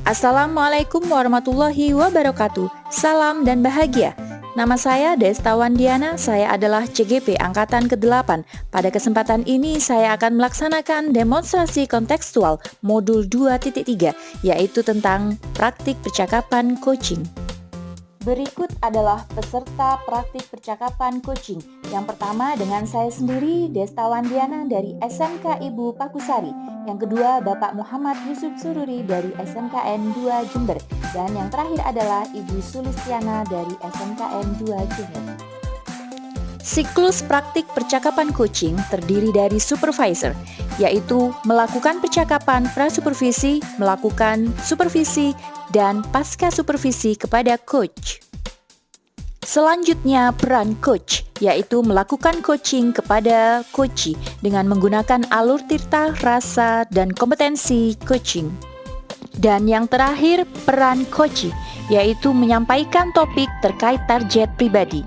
Assalamualaikum warahmatullahi wabarakatuh. Salam dan bahagia. Nama saya Desta Wandiana, saya adalah CGP Angkatan ke-8. Pada kesempatan ini saya akan melaksanakan demonstrasi kontekstual modul 2.3, yaitu tentang praktik percakapan coaching. Berikut adalah peserta praktik percakapan coaching. Yang pertama dengan saya sendiri, Desta Wandiana dari SMK Ibu Pakusari. Yang kedua, Bapak Muhammad Yusuf Sururi dari SMKN 2 Jember. Dan yang terakhir adalah Ibu Sulistiana dari SMKN 2 Jember. Siklus praktik percakapan coaching terdiri dari supervisor, yaitu melakukan percakapan prasupervisi, melakukan supervisi, dan pasca supervisi kepada coach. Selanjutnya peran coach, yaitu melakukan coaching kepada coachee dengan menggunakan alur tirta, rasa, dan kompetensi coaching. Dan yang terakhir peran coachee, yaitu menyampaikan topik terkait target pribadi.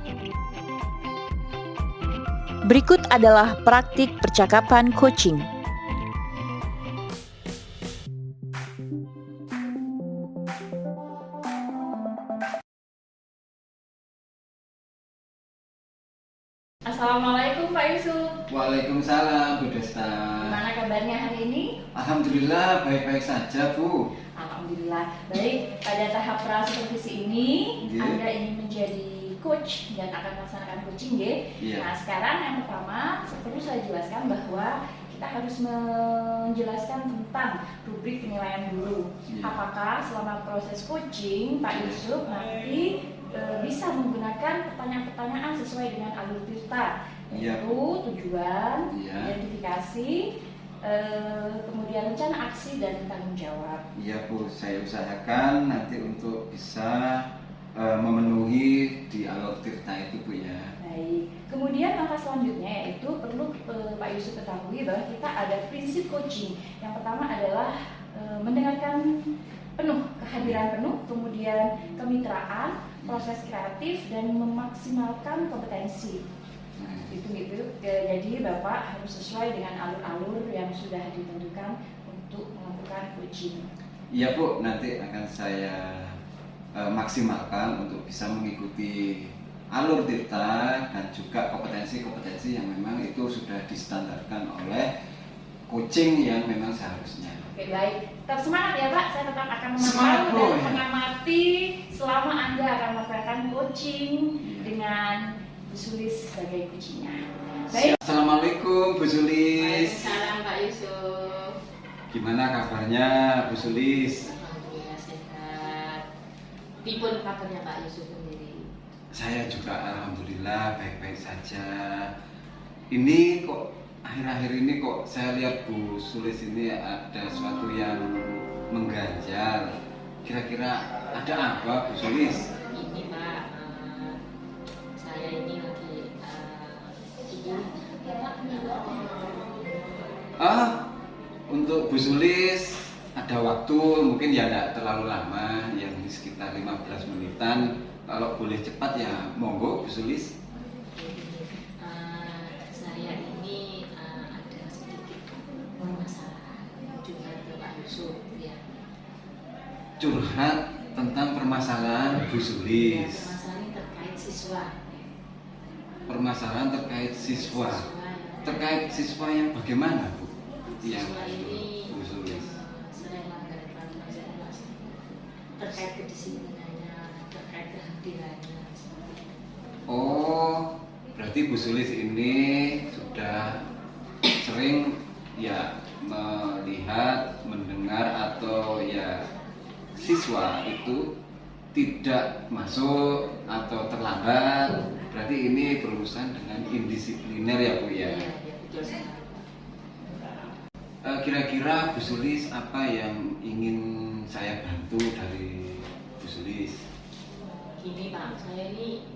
Berikut adalah praktik percakapan coaching. Assalamualaikum Pak Yusuf. Waalaikumsalam Bu Desta. Gimana kabarnya hari ini? Alhamdulillah baik-baik saja Bu. Alhamdulillah. Baik, pada tahap prasupervisi ini Anda ingin menjadi coach dan akan melaksanakan coaching ya. Nah sekarang yang pertama perlu saya jelaskan bahwa kita harus menjelaskan tentang rubrik penilaian dulu. Apakah selama proses coaching Pak Yusuf nanti bisa menggunakan pertanyaan-pertanyaan sesuai dengan alur tirta, yaitu tujuan, identifikasi, kemudian rencana aksi dan tanggung jawab. Iya Bu, saya usahakan nanti untuk bisa memenuhi di alur tirta itu Bu ya. Baik, kemudian langkah selanjutnya yaitu perlu Pak Yusuf ketahui bahwa kita ada prinsip coaching. Yang pertama adalah mendengarkan penuh, kehadiran penuh, kemudian kemitraan, proses kreatif, dan memaksimalkan kompetensi. Gitu. Jadi Bapak harus sesuai dengan alur-alur yang sudah ditentukan untuk melakukan coaching. Iya Bu, nanti akan saya maksimalkan untuk bisa mengikuti alur tirta dan juga kompetensi-kompetensi yang memang itu sudah distandarkan oleh coaching yang memang seharusnya. Oke, baik. Tetap semangat ya Pak, saya tetap akan memantau dan mengamati selama Anda akan melakukan coaching dengan Bu Sulis sebagai coachingnya. Baik. Assalamualaikum Bu Sulis. Waalaikumsalam Pak Yusuf. Gimana kabarnya Bu Sulis? Alhamdulillah sehat. Pipun kabarnya Pak Yusuf sendiri? Saya juga alhamdulillah baik-baik saja. Ini kok akhir-akhir ini kok saya lihat Bu Sulis ini ada sesuatu yang mengganjal. Kira-kira ada apa Bu Sulis? Ini Pak, saya ini lagi untuk Bu Sulis ada waktu mungkin ya tidak terlalu lama, yang sekitar 15 menitan. Kalau boleh cepat ya monggo Bu Sulis. Saya ini ada sedikit permasalahan curhat ke Pak Yusuf ya. Curhat tentang permasalahan Bu Sulis. Permasalahan terkait siswa. Permasalahan terkait siswa. Terkait siswa yang bagaimana Bu? Siswa ini Bu Sulis sering melanggar peraturan sekolah terkait kedisiplinannya, terkait kehadirannya. Oh, berarti Bu Sulis ini sudah sering ya melihat, mendengar atau ya siswa itu tidak masuk atau terlambat. Berarti ini berurusan dengan indisipliner ya Bu ya. Iya, betul sekali. Kira-kira Bu Sulis apa yang ingin saya bantu dari Bu Sulis? Gini Pak, saya ini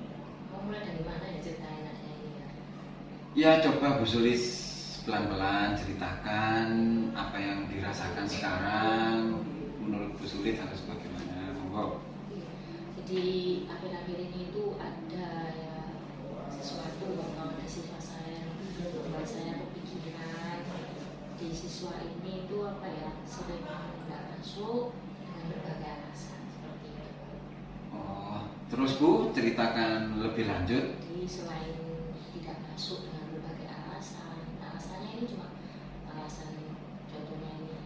mau mulai dari mana ya ceritanya saya ini ya? Ya coba Bu Sulis pelan-pelan ceritakan apa yang dirasakan sekarang. Menurut Bu Sulis harus bagaimana? Monggo. Jadi akhir-akhir ini itu ada ya sesuatu bahwa ada siswa saya yang membuat saya kepikiran di siswa ini itu apa ya, sering nggak masuk dengan berbagai Terus Bu, ceritakan lebih lanjut. Jadi selain tidak masuk dengan berbagai alasan, alasannya ini cuma alasan contohnya ini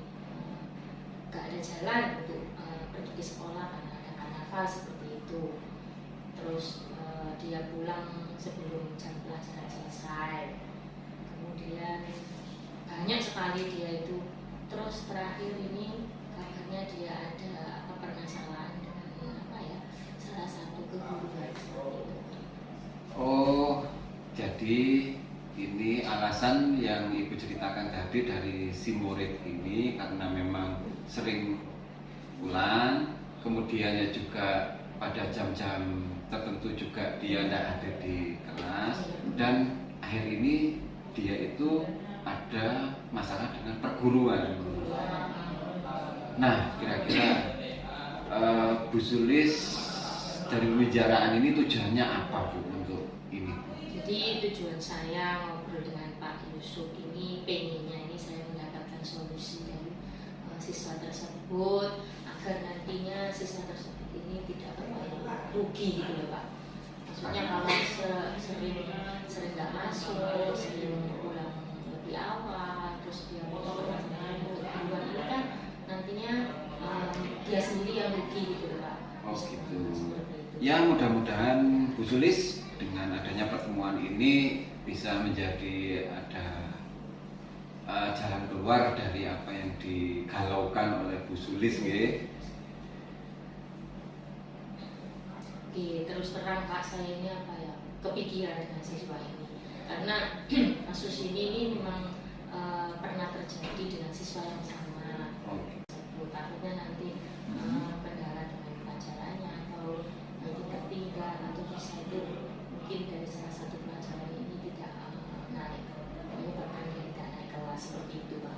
gak ada jalan untuk pergi ke sekolah karena ada karnaval seperti itu. Terus dia pulang sebelum jam pelajaran selesai. Kemudian banyak sekali dia itu. Terus terakhir ini kabarnya dia ada permasalahan dengan salah satu keguruan seperti itu. Oh, jadi ini alasan yang Ibu ceritakan tadi dari si murid ini karena memang sering pulang, kemudiannya juga pada jam-jam tertentu juga dia tidak ada di kelas, dan akhir ini dia itu ada masalah dengan perguruan. Nah, kira-kira Bu Sulis dari pembicaraan ini tujuannya apa Bu untuk ini? Jadi tujuan saya ngobrol dengan Pak Yusuf ini pengennya ini saya mendapatkan solusi dari siswa tersebut agar nantinya siswa tersebut ini tidak rugi gitu loh Pak. Maksudnya kalau sering nggak masuk, sering pulang lebih awal, terus dia bermasalah keguruan ini kan nantinya dia sendiri yang rugi gitu loh Pak. Oh gitu. Ya mudah-mudahan Bu Sulis dengan adanya pertemuan ini bisa menjadi ada jalan keluar dari apa yang digalaukan oleh Bu Sulis, nggih. Oke, terus terang Kak, saya ini kepikiran dengan siswa ini karena kasus ini memang pernah terjadi dengan siswa yang sama. Takutnya nanti kendala dengan pelajarannya atau nanti tertinggal atau bisa itu mungkin dari salah satu pelajaran ini tidak naik, menyebabkan dia tidak naik kelas seperti itu Pak.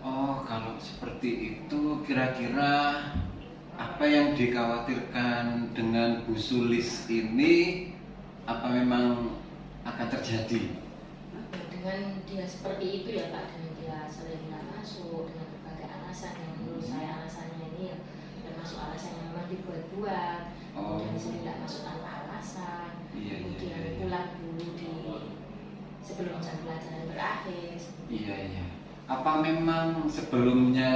Oh, kalau seperti itu kira-kira apa yang dikhawatirkan dengan Bu Sulis ini apa memang akan terjadi? Dengan dia seperti itu ya Pak, dengan dia sering nggak masuk dengan berbagai alasan yang menurut saya alasannya ini ya termasuk alasan yang memang dibuat-buat, kemudian sering nggak masuk tanpa alasan, kemudian pulang dulu sebelum jam pelajaran berakhir. Iya. Apa memang sebelumnya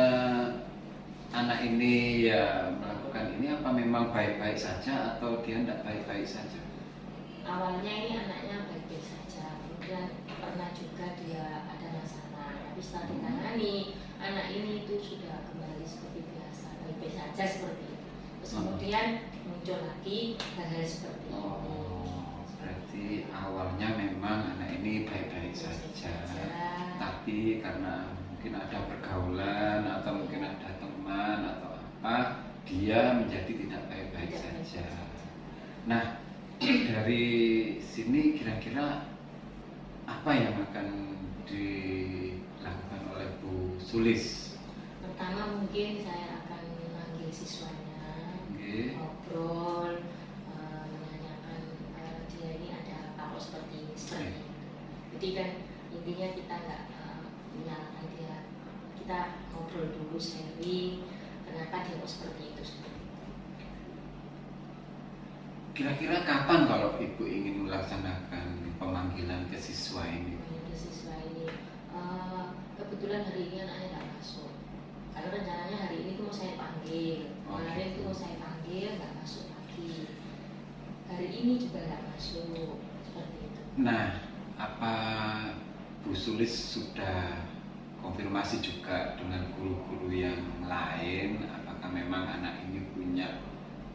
anak ini ya melakukan ini apa memang baik-baik saja atau dia tidak baik-baik saja? Awalnya ini anaknya baik-baik saja, kemudian pernah juga dia ada masalah, tapi setelah ditangani anak ini itu sudah kembali seperti biasa, baik-baik saja seperti itu. Terus kemudian muncul lagi hal-hal seperti itu. Berarti awalnya memang anak ini baik-baik saja, tapi karena mungkin ada pergaulan atau mungkin ada teman atau apa, dia menjadi tidak baik-baik saja. Nah, dari sini kira-kira apa yang akan dilakukan oleh Bu Sulis? Pertama mungkin saya akan memanggil siswanya, ngobrol, menanyakan dia ini ada apa seperti ini. Jadi kan intinya kita nggak menyalahkan dia, kita ngobrol dulu, sharing kenapa dia seperti itu. Kira-kira kapan kalau Ibu ingin melaksanakan pemanggilan ke siswa ini? Kebetulan hari ini anaknya nggak masuk. Karena rencananya hari ini tuh mau saya panggil, kemarin tuh mau saya panggil nggak masuk lagi. Hari ini juga nggak masuk seperti itu. Nah, apa Bu Sulis sudah konfirmasi juga dengan guru-guru yang lain? Apakah memang anak ini punya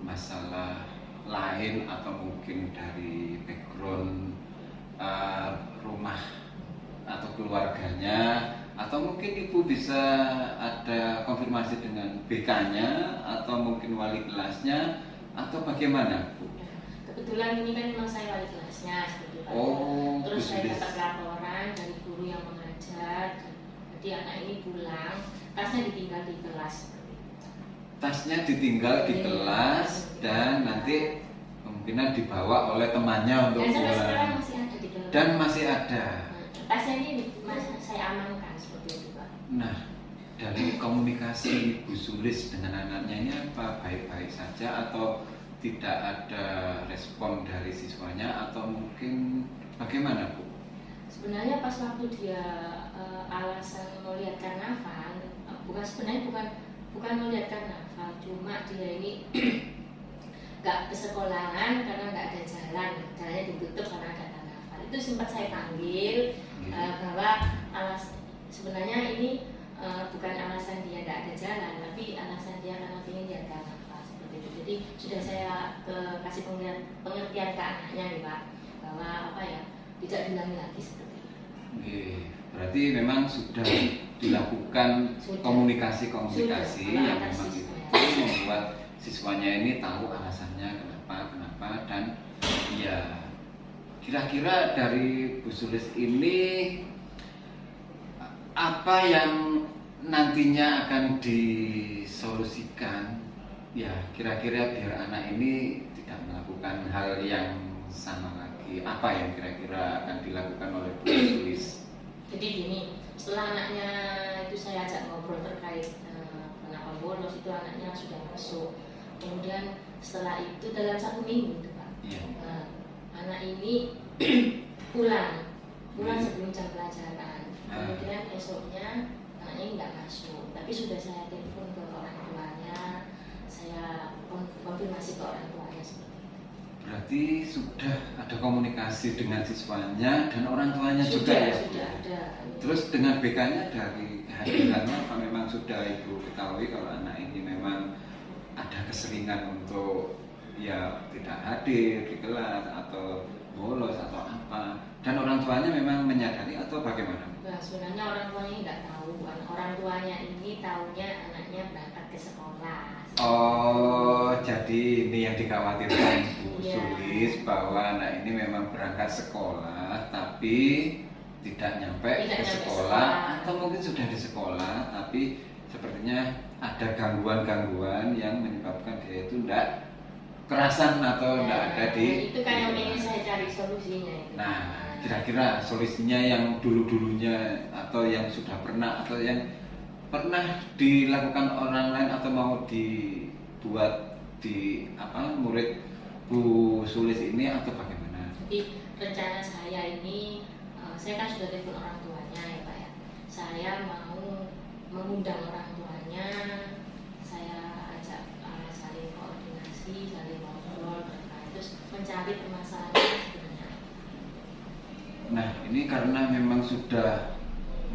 masalah lain atau mungkin dari background rumah atau keluarganya, atau mungkin Ibu bisa ada konfirmasi dengan BK-nya atau mungkin wali kelasnya atau bagaimana Bu? Kebetulan ini kan memang saya wali kelasnya seperti itu. Terus saya dapat laporan dari guru yang mengajar, jadi anak ini pulang, tasnya ditinggal di kelas. Tasnya ditinggal di kelas dan nanti kemungkinan dibawa oleh temannya untuk pulang. Dan masih ada. Tasnya ini saya amankan seperti itu Pak. Nah, dari komunikasi Bu Sulis dengan anaknya ini apa baik-baik saja atau tidak ada respon dari siswanya atau mungkin bagaimana Bu? Sebenarnya pas waktu dia alasan mau lihat karnaval, bukan mau lihat karnaval, cuma dia ini nggak ke sekolahan karena nggak ada jalannya ditutup karena ada karnaval. Itu sempat saya panggil bahwa sebenarnya ini bukan alasan dia nggak ada jalan, tapi alasan dia karena ingin lihat karnaval seperti itu. Jadi sudah saya kasih pengertian ke anaknya nih Pak, bahwa tidak diulangi lagi seperti itu. Berarti memang sudah dilakukan komunikasi yang memang itu membuat siswanya ini tahu alasannya kenapa dan ya kira-kira dari Bu Sulis ini apa yang nantinya akan disolusikan ya kira-kira biar anak ini tidak melakukan hal yang sama lagi, apa yang kira-kira akan dilakukan oleh Bu Sulis? Jadi gini, setelah anaknya itu saya ajak ngobrol terkait kenapa bolos, itu anaknya sudah masuk. Kemudian setelah itu dalam 1 minggu itu Pak, anak ini pulang sebelum jam pelajaran. Kemudian esoknya anaknya nggak masuk, tapi sudah saya telepon ke orang tuanya, saya konfirmasi ke orang tuanya seperti itu. Berarti sudah ada komunikasi dengan siswanya dan orang tuanya juga ya? Sudah ada. Terus dengan BK-nya dari kehadirannya apa memang sudah Ibu ketahui kalau anak ini memang ada keseringan untuk ya tidak hadir di kelas atau bolos atau apa, dan orang tuanya memang menyadari atau bagaimana? Nah, sebenarnya orang tuanya nggak tahu, orang tuanya ini tahunya anaknya berangkat ke sekolah. Oh, jadi ini yang dikhawatirkan Bu Sulis, bahwa anak ini memang berangkat sekolah tapi tidak nyampe ke sekolah, atau mungkin sudah di sekolah tapi sepertinya ada gangguan-gangguan yang menyebabkan dia itu tidak kerasan atau tidak ada di itu kan yang ingin saya cari solusinya itu. Nah, kira-kira solusinya yang dulu-dulunya atau yang sudah pernah atau yang pernah dilakukan orang lain atau mau dibuat di murid Bu Sulis ini atau bagaimana? Jadi rencana saya ini, saya kan sudah telepon orang tuanya ya Pak ya. Saya mau mengundang orang tuanya, saya ajak saling koordinasi, saling ngobrol terus mencari permasalahan sebenarnya. Nah, ini karena memang sudah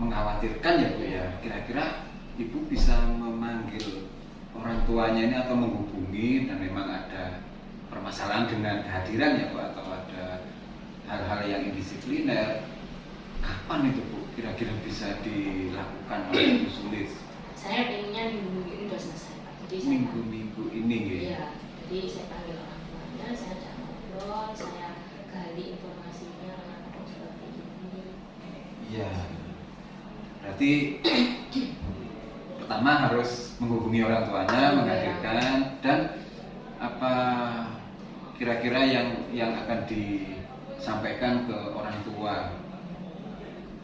mengkhawatirkan ya Bu ya, kira-kira Ibu bisa memanggil orang tuanya ini atau menghubungi dan memang ada permasalahan dengan kehadiran ya Bu, atau ada hal-hal yang indisipliner, kapan itu Bu kira-kira bisa dilakukan oleh Bu Sulis? Saya pengennya minggu ini sudah selesai Pak. Jadi minggu ini ya? Iya, jadi saya panggil orang tuanya, saya ajak ngobrol, saya gali informasinya kenapa seperti ini. Iya, berarti pertama harus menghubungi orang tuanya, menghadirkan, dan apa kira-kira yang akan disampaikan ke orang tua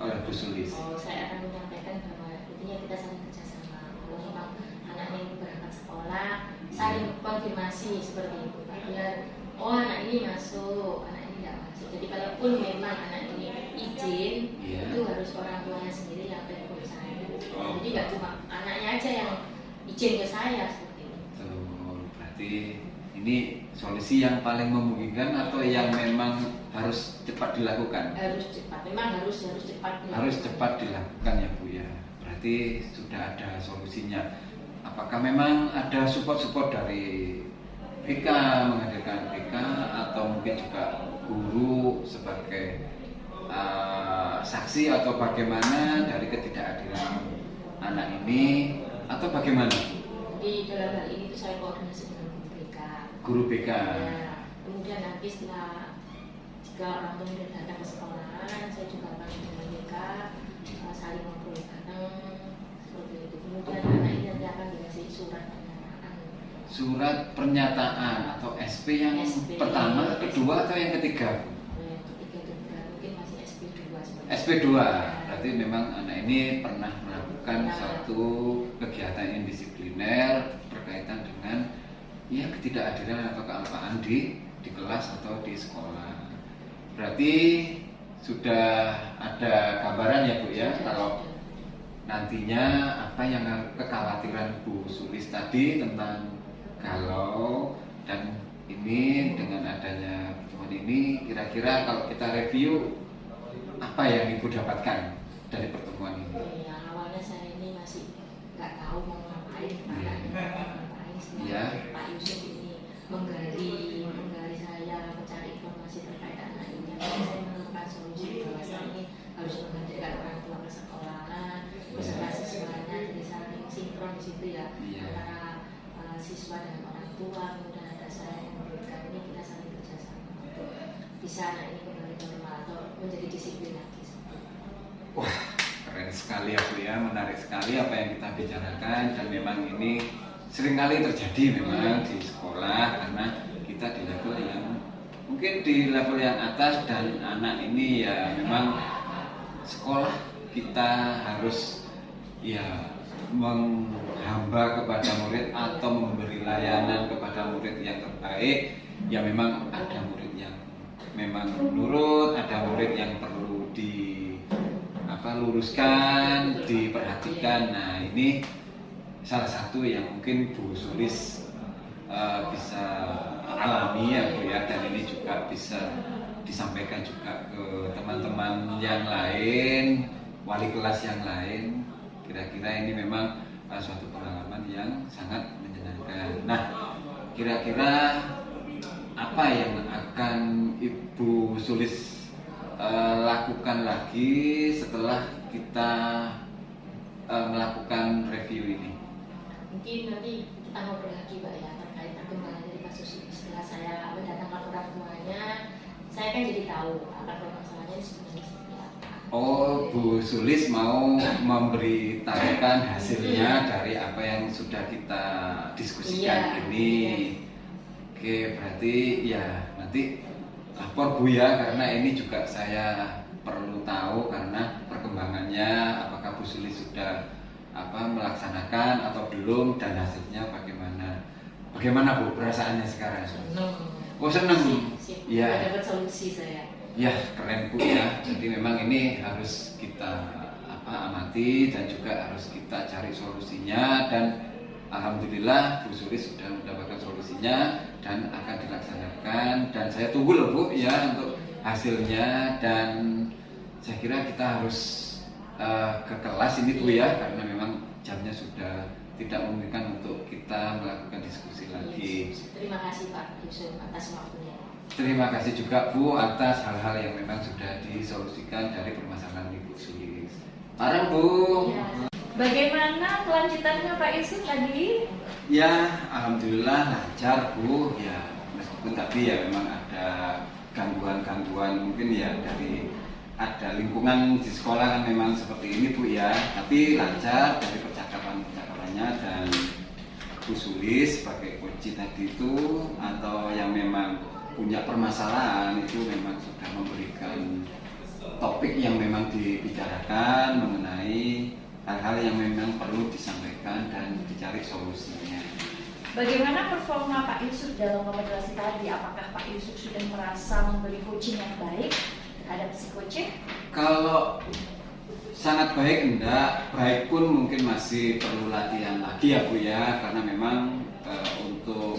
oleh Bu Sulis? Saya akan menyampaikan bahwa intinya kita saling kerjasama. Kalau memang anaknya ini berangkat sekolah, saling konfirmasi seperti itu Pak. Biar anak ini masuk, anak ini tidak masuk. Jadi kalaupun memang anak ini izin, itu harus orang tuanya sendiri yang telepon saya. Jadi nggak cuma anaknya aja yang izin ke saya seperti itu. Berarti ini solusi yang paling memungkinkan atau yang memang harus cepat dilakukan? Harus cepat, memang harus cepat dilakukan. Harus cepat dilakukan ya Bu ya. Berarti sudah ada solusinya. Apakah memang ada support dari BK, menghadirkan BK, atau mungkin juga guru sebagai saksi atau bagaimana dari ketidakhadiran anak ini, atau bagaimana? Di dalam hal ini saya koordinasi dengan guru BK. Ya, kemudian nanti setelah jika orang tua sudah datang ke sekolahan, saya juga akan dengan BK saling ngobrol bareng seperti itu. Kemudian anak ini nanti akan dikasih surat pernyataan. Surat pernyataan atau SP yang pertama, kedua atau yang ketiga? Ketiga, mungkin masih SP2. SP2, berarti memang anak ini pernah melakukan suatu kegiatan indisipliner berkaitan dengan ya ketidakhadiran atau kealpaan di kelas atau di sekolah. Berarti sudah ada gambaran ya Bu ya, kalau nantinya apa yang kekhawatiran Bu Sulis tadi tentang galau, dan ini dengan adanya pertemuan ini kira-kira kalau kita review apa yang Ibu dapatkan dari pertemuan ini? Ya, awalnya saya ini masih nggak tahu mau ngapain, Ya. Pak Yusuf ini menggali saya, mencari informasi terkait anak ini. Saya menemukan solusi bahwa saya ini harus menghadirkan orang tua ke sekolahan, beserta siswanya, jadi saling sinkron di situ ya, antara siswa dengan orang tua, kemudian ada saya yang memberikan ini, kita saling kerjasama untuk bisa anak ini kembali normal atau menjadi disiplin lagi. Wah, keren sekali ya Bu ya, menarik sekali apa yang kita bicarakan, dan memang ini seringkali terjadi memang di sekolah, karena kita di level yang mungkin di level yang atas, dan anak ini ya memang sekolah kita harus ya menghamba kepada murid atau memberi layanan kepada murid yang terbaik. Ya memang ada murid yang memang nurut, ada murid yang perlu luruskan, diperhatikan. Nah ini salah satu yang mungkin Bu Sulis bisa alami ya Bu ya, dan ini juga bisa disampaikan juga ke teman-teman yang lain, wali kelas yang lain. Kira-kira ini memang suatu pengalaman yang sangat menyenangkan. Nah, kira-kira apa yang akan Ibu Sulis lakukan lagi setelah kita melakukan review ini? Mungkin nanti kita ngobrol lagi Pak ya, terkait perkembangan dari kasus ini. Setelah saya mendatangkan orang tuanya, saya kan jadi tahu akar permasalahannya sebenarnya seperti apa. Oh, Bu Sulis mau memberitahukan hasilnya dari apa yang sudah kita diskusikan ini. Oke, berarti ya nanti lapor Bu ya, karena ini juga saya perlu tahu karena perkembangannya, apakah Bu Sulis sudah melaksanakan atau belum, dan hasilnya bagaimana. Bagaimana Bu perasaannya sekarang? Senang. Oh senang. Ya. Dapat solusi saya. Ya keren Bu ya. Jadi memang ini harus kita amati dan juga harus kita cari solusinya, dan alhamdulillah Bu Sulis sudah mendapatkan solusinya dan akan dilaksanakan, dan saya tunggu loh Bu ya untuk hasilnya. Dan saya kira kita harus ke kelas ini Bu ya, karena memang jamnya sudah tidak memungkinkan untuk kita melakukan diskusi lagi. Terima kasih Pak Yusuf atas waktunya. Terima kasih juga Bu atas hal-hal yang memang sudah disolusikan dari permasalahan Ibu Sulis. Parang Bu. Ya. Bagaimana kelanjutannya Pak Yusuf tadi? Ya, alhamdulillah lancar Bu. Ya, meskipun tadi ya memang ada gangguan-gangguan mungkin ya dari ada lingkungan di sekolah kan memang seperti ini Bu ya. Tapi lancar dari percakapan-percakapannya, dan Bu Sulis sebagai kunci tadi itu atau yang memang punya permasalahan itu memang sudah memberikan topik yang memang dibicarakan mengenai hal-hal yang memang perlu disampaikan dan dicari solusinya. Bagaimana performa Pak Yusuf dalam kompetensi tadi? Apakah Pak Yusuf sudah merasa memberi coaching yang baik terhadap si coaching? Kalau sangat baik enggak, baik pun mungkin masih perlu latihan lagi ya Bu ya, karena memang untuk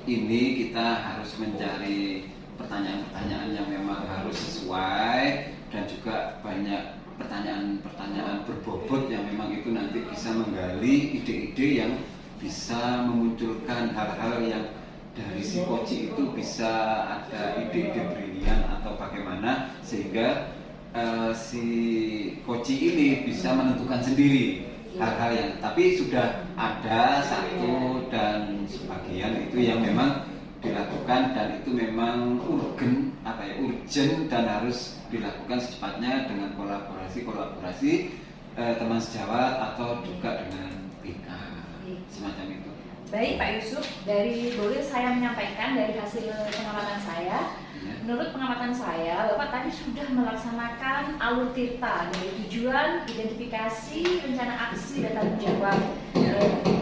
ini kita harus mencari pertanyaan-pertanyaan yang memang harus sesuai, dan juga banyak pertanyaan-pertanyaan berbobot yang memang itu nanti bisa menggali ide-ide yang bisa memunculkan hal-hal yang dari si coach itu bisa ada ide-ide brilian atau bagaimana sehingga si coach ini bisa menentukan sendiri hal-hal yang, tapi sudah ada satu dan sebagian itu yang memang dilakukan, dan itu memang urgent dan harus dilakukan secepatnya dengan kolaborasi teman sejawat atau juga dengan BK semacam itu. Baik Pak Yusuf, boleh saya menyampaikan dari hasil pengamatan saya. Menurut pengamatan saya, Bapak tadi sudah melaksanakan alur tirta dari tujuan, identifikasi, rencana aksi, dan tanggung jawab.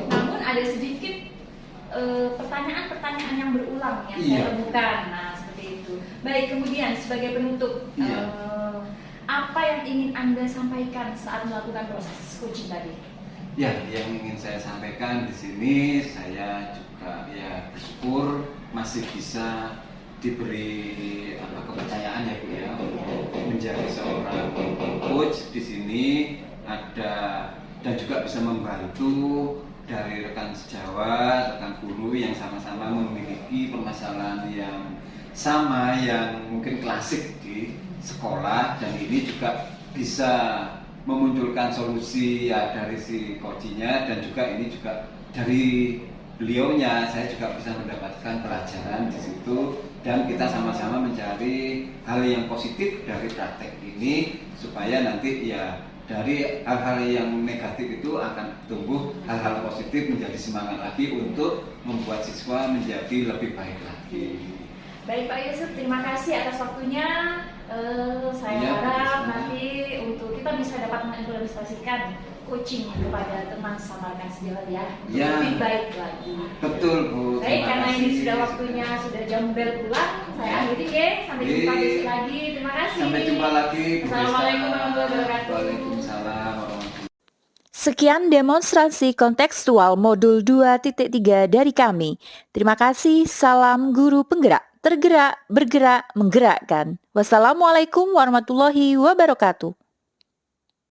Namun ada sedikit pertanyaan-pertanyaan yang berulang yang Iya. saya temukan. Nah, seperti itu. Baik, kemudian sebagai penutup, Iya. apa yang ingin Anda sampaikan saat melakukan proses coaching tadi? Ya, yang ingin saya sampaikan di sini, saya juga ya bersyukur masih bisa diberi kepercayaan ya Bu ya untuk menjadi seorang coach di sini ada dan juga bisa membantu dari rekan sejawat, rekan guru yang sama-sama memiliki permasalahan yang sama yang mungkin klasik di sekolah, dan ini juga bisa memunculkan solusi ya dari si coachnya, dan juga ini juga dari beliaunya saya juga bisa mendapatkan pelajaran di situ, dan kita sama-sama mencari hal yang positif dari praktek ini supaya nanti ya dari hal-hal yang negatif itu akan tumbuh hal-hal positif menjadi semangat lagi untuk membuat siswa menjadi lebih baik lagi. Baik Pak Yusuf, terima kasih atas waktunya. Saya Ya, harap sama. nanti untuk kita bisa dapat mengimplementasikan coaching kepada teman sama rekan sejawat ya, untuk Ya. lebih baik lagi. Betul Bu. Baik, terima karena ini kasih. sudah waktunya, sudah jam bel pulang, saya Ya. akhiri ya. Sampai jumpa Oke. besok lagi. Terima kasih. Sampai jumpa lagi Bu Desta. Assalamualaikum warahmatullahi wabarakatuh. Waalaikumsalam warahmatullahi. Sekian demonstrasi kontekstual modul 2.3 dari kami. Terima kasih, salam guru penggerak. Tergerak, bergerak, menggerakkan. Wassalamualaikum warahmatullahi wabarakatuh.